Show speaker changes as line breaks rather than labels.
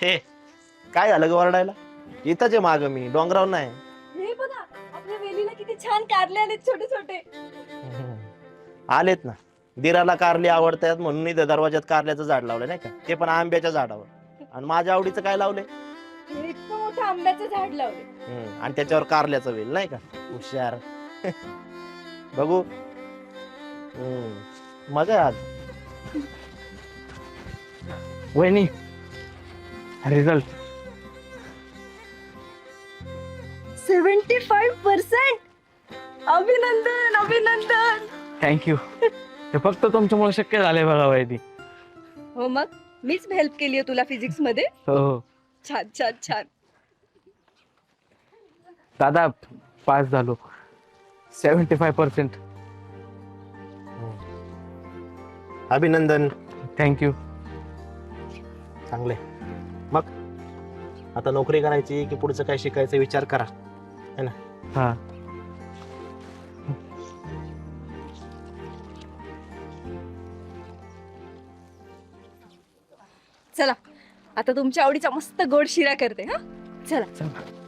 हे काय झालं ग ओरडायला? इथंच आहे माग मी डोंगरावर नाही.
हे बघा आपल्या वेलीला किती छान कारले आलेत छोटे छोटे.
आलेत ना. दिराला कारली आवडतात म्हणून इथं दरवाजात कारल्याचं झाड लावलं नाही का, ते पण आंब्याच्या झाडावर. आणि माझ्या आवडीचं काय लावलंय?
हे इतकं मोठं आंब्याचं झाड लावले.
आणि त्याच्यावर कारल्याचं वेल नाही का, हुशार. बघू. मजा आहे आज.
वहिनी रिझल्ट
75%. अभिनंदन अभिनंदन.
थँक्यू. हे फक्त तुमच्यामुळे शक्य झालंय बघा वहिनी.
हो मग मीच हेल्प केली तुला फिजिक्स मध्ये.
हो हो
छान छान छान.
दादा पास झालो 75%.
अभिनंदन.
थँक्यू.
चांगले. मग आता नोकरी करायची की पुढचं काय शिकायचा विचार करा, है ना?
हा
चला आता तुमच्या आवडीचा मस्त गोड शिरा करते. हा चला.
चला.